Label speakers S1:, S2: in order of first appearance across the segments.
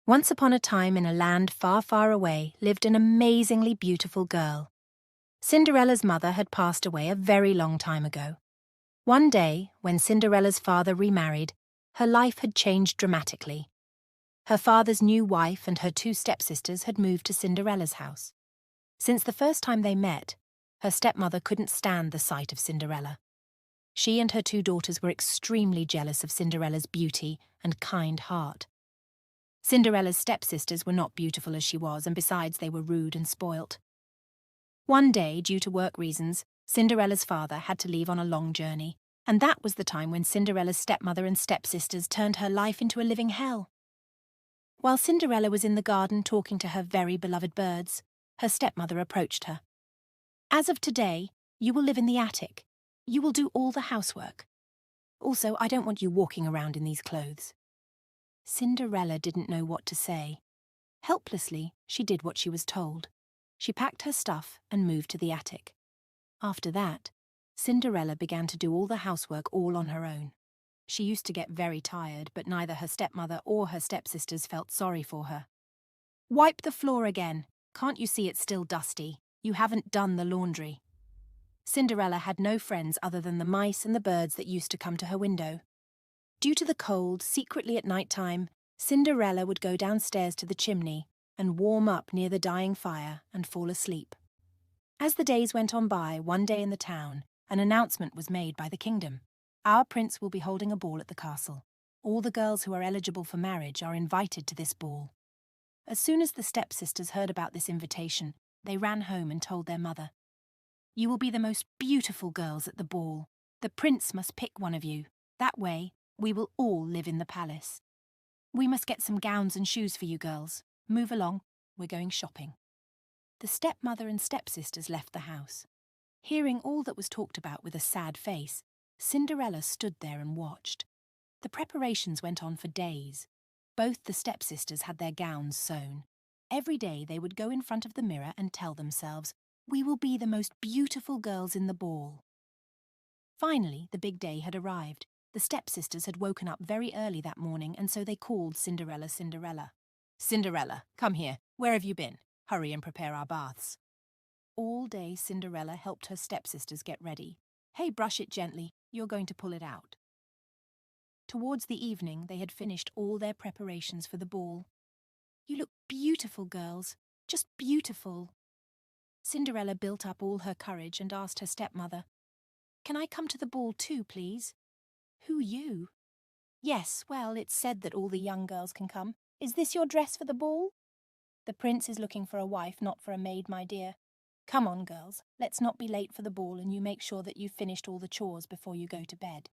S1: Once upon a time in a land far, far away lived an amazingly beautiful girl. Cinderella's mother had passed away a very long time ago. One day, when Cinderella's father remarried, her life had changed dramatically. Her father's new wife and her two stepsisters had moved to Cinderella's house. Since the first time they met, her stepmother couldn't stand the sight of Cinderella. She and her two daughters were extremely jealous of Cinderella's beauty and kind heart. Cinderella's stepsisters were not beautiful as she was, and besides they were rude and spoilt. One day, due to work reasons, Cinderella's father had to leave on a long journey, and that was the time when Cinderella's stepmother and stepsisters turned her life into a living hell. While Cinderella was in the garden talking to her very beloved birds, her stepmother approached her. "As of today, you will live in the attic. You will do all the housework. Also, I don't want you walking around in these clothes." Cinderella didn't know what to say. Helplessly, she did what she was told. She packed her stuff and moved to the attic. After that, Cinderella began to do all the housework all on her own. She used to get very tired, but neither her stepmother or her stepsisters felt sorry for her. "Wipe the floor again. Can't you see it's still dusty? You haven't done the laundry." Cinderella had no friends other than the mice and the birds that used to come to her window. Due to the cold, secretly at night time, Cinderella would go downstairs to the chimney and warm up near the dying fire and fall asleep. As the days went on by, one day in the town, an announcement was made by the kingdom. "Our prince will be holding a ball at the castle. All the girls who are eligible for marriage are invited to this ball." As soon as the stepsisters heard about this invitation, they ran home and told their mother. "You will be the most beautiful girls at the ball. The prince must pick one of you. That way, we will all live in the palace. We must get some gowns and shoes for you girls. Move along, we're going shopping." The stepmother and stepsisters left the house. Hearing all that was talked about with a sad face, Cinderella stood there and watched. The preparations went on for days. Both the stepsisters had their gowns sewn. Every day they would go in front of the mirror and tell themselves, "We will be the most beautiful girls in the ball." Finally, the big day had arrived. The stepsisters had woken up very early that morning, and so they called Cinderella Cinderella. "Cinderella, come here. Where have you been? Hurry and prepare our baths." All day Cinderella helped her stepsisters get ready. "Hey, brush it gently. You're going to pull it out." Towards the evening, they had finished all their preparations for the ball. "You look beautiful, girls. Just beautiful." Cinderella built up all her courage and asked her stepmother, "Can I come to the ball too, please?" "Who, you?" "Yes, well, it's said that all the young girls can come. Is this your dress for the ball?" "The prince is looking for a wife, not for a maid, my dear. Come on, girls, let's not be late for the ball, and you make sure that you've finished all the chores before you go to bed."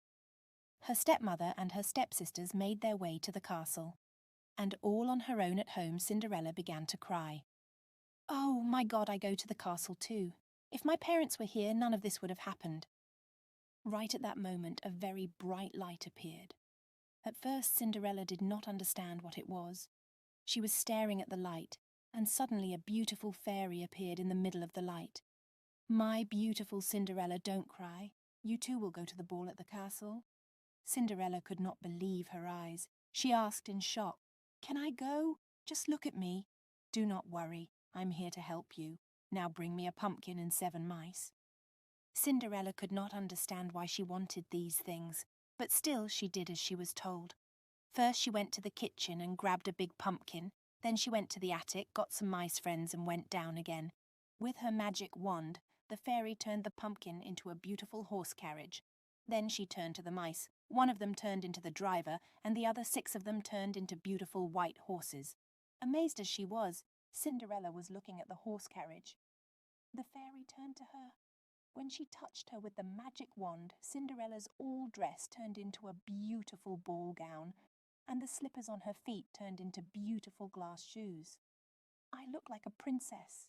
S1: Her stepmother and her stepsisters made their way to the castle. And all on her own at home, Cinderella began to cry. "Oh, my God, I go to the castle too. If my parents were here, none of this would have happened." Right at that moment, a very bright light appeared. At first, Cinderella did not understand what it was. She was staring at the light, and suddenly a beautiful fairy appeared in the middle of the light. "My beautiful Cinderella, don't cry. You too will go to the ball at the castle." Cinderella could not believe her eyes. She asked in shock, "Can I go? Just look at me." "Do not worry. I'm here to help you. Now bring me a pumpkin and 7 mice." Cinderella could not understand why she wanted these things, but still she did as she was told. First she went to the kitchen and grabbed a big pumpkin. Then she went to the attic, got some mice friends and went down again. With her magic wand, the fairy turned the pumpkin into a beautiful horse carriage. Then she turned to the mice. One of them turned into the driver, and the other 6 of them turned into beautiful white horses. Amazed as she was, Cinderella was looking at the horse carriage. The fairy turned to her. When she touched her with the magic wand, Cinderella's all dress turned into a beautiful ball gown, and the slippers on her feet turned into beautiful glass shoes. "I look like a princess."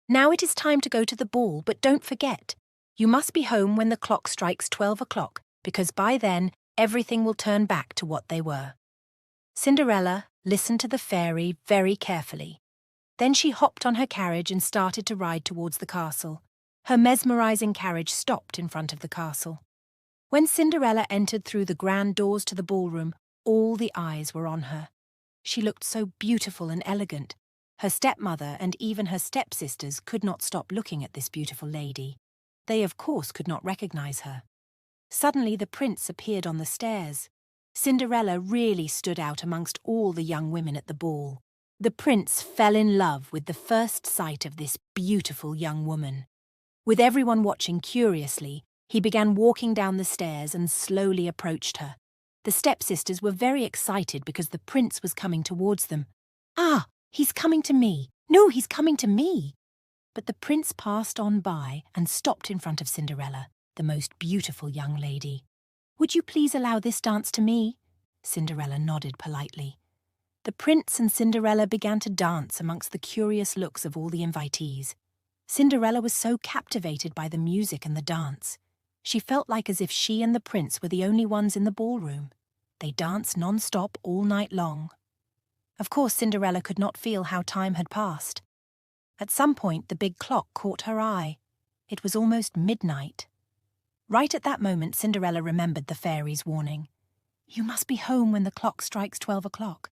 S1: "Now it is time to go to the ball, but don't forget, you must be home when the clock strikes 12 o'clock, because by then everything will turn back to what they were." Cinderella listened to the fairy very carefully. Then she hopped on her carriage and started to ride towards the castle. Her mesmerizing carriage stopped in front of the castle. When Cinderella entered through the grand doors to the ballroom, all the eyes were on her. She looked so beautiful and elegant. Her stepmother and even her stepsisters could not stop looking at this beautiful lady. They, of course, could not recognize her. Suddenly the prince appeared on the stairs. Cinderella really stood out amongst all the young women at the ball. The prince fell in love with the first sight of this beautiful young woman. With everyone watching curiously, he began walking down the stairs and slowly approached her. The stepsisters were very excited because the prince was coming towards them. "Ah, he's coming to me! No, he's coming to me!" But the prince passed on by and stopped in front of Cinderella, the most beautiful young lady. "Would you please allow this dance to me?" Cinderella nodded politely. The prince and Cinderella began to dance amongst the curious looks of all the invitees. Cinderella was so captivated by the music and the dance. She felt like as if she and the prince were the only ones in the ballroom. They danced non-stop all night long. Of course, Cinderella could not feel how time had passed. At some point, the big clock caught her eye. It was almost midnight. Right at that moment, Cinderella remembered the fairy's warning. "You must be home when the clock strikes 12 o'clock,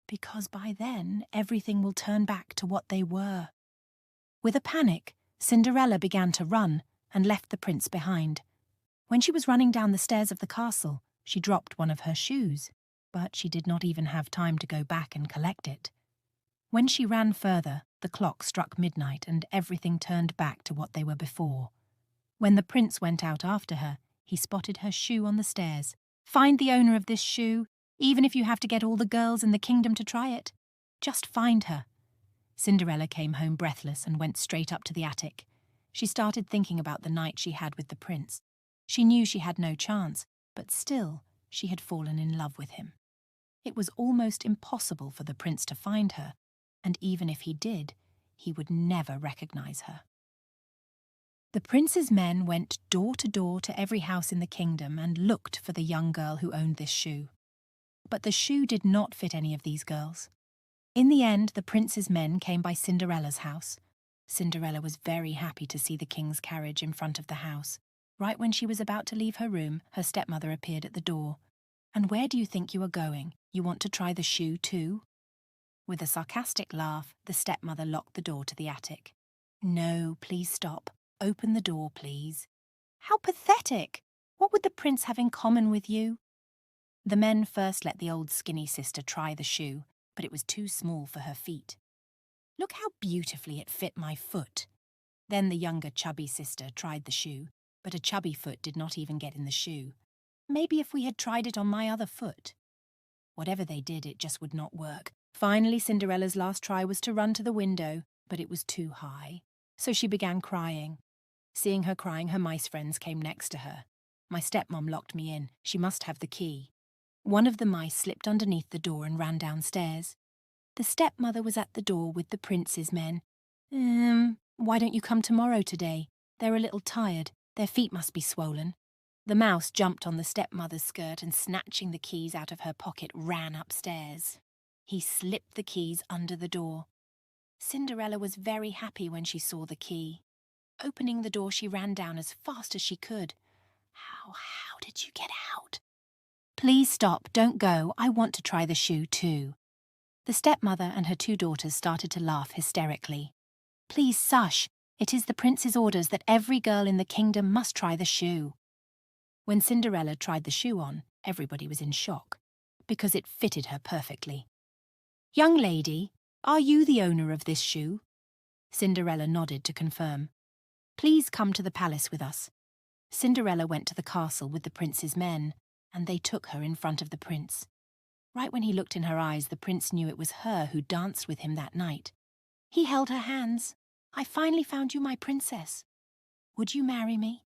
S1: because by then everything will turn back to what they were." With a panic, Cinderella began to run and left the prince behind. When she was running down the stairs of the castle, she dropped one of her shoes, but she did not even have time to go back and collect it. When she ran further, the clock struck midnight and everything turned back to what they were before. When the prince went out after her, he spotted her shoe on the stairs. "Find the owner of this shoe, even if you have to get all the girls in the kingdom to try it. Just find her." Cinderella came home breathless and went straight up to the attic. She started thinking about the night she had with the prince. She knew she had no chance, but still she had fallen in love with him. It was almost impossible for the prince to find her, and even if he did, he would never recognize her. The prince's men went door to every house in the kingdom and looked for the young girl who owned this shoe. But the shoe did not fit any of these girls. In the end, the prince's men came by Cinderella's house. Cinderella was very happy to see the king's carriage in front of the house. Right when she was about to leave her room, her stepmother appeared at the door. "And where do you think you are going? You want to try the shoe too?" With a sarcastic laugh, the stepmother locked the door to the attic. "No, please stop. Open the door, please." "How pathetic! What would the prince have in common with you?" The men first let the old skinny sister try the shoe, but it was too small for her feet. "Look how beautifully it fit my foot." Then the younger chubby sister tried the shoe, but a chubby foot did not even get in the shoe. "Maybe if we had tried it on my other foot." Whatever they did, it just would not work. Finally, Cinderella's last try was to run to the window, but it was too high. So she began crying. Seeing her crying, her mice friends came next to her. My stepmom locked me in. She must have the key. One of the mice slipped underneath the door and ran downstairs. The stepmother was at the door with the prince's men. Why don't you come tomorrow today? They're a little tired. Their feet must be swollen." The mouse jumped on the stepmother's skirt and, snatching the keys out of her pocket, ran upstairs. He slipped the keys under the door. Cinderella was very happy when she saw the key. Opening the door, she ran down as fast as she could. How did you get out?" "Please stop, don't go. I want to try the shoe too." The stepmother and her two daughters started to laugh hysterically. "Please, Sush. It is the prince's orders that every girl in the kingdom must try the shoe." When Cinderella tried the shoe on, everybody was in shock, because it fitted her perfectly. "Young lady, are you the owner of this shoe?" Cinderella nodded to confirm. "Please come to the palace with us." Cinderella went to the castle with the prince's men, and they took her in front of the prince. Right when he looked in her eyes, the prince knew it was her who danced with him that night. He held her hands. "I finally found you my princess. Would you marry me?"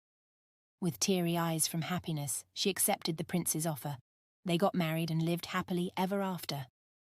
S1: With teary eyes from happiness, she accepted the prince's offer. They got married and lived happily ever after.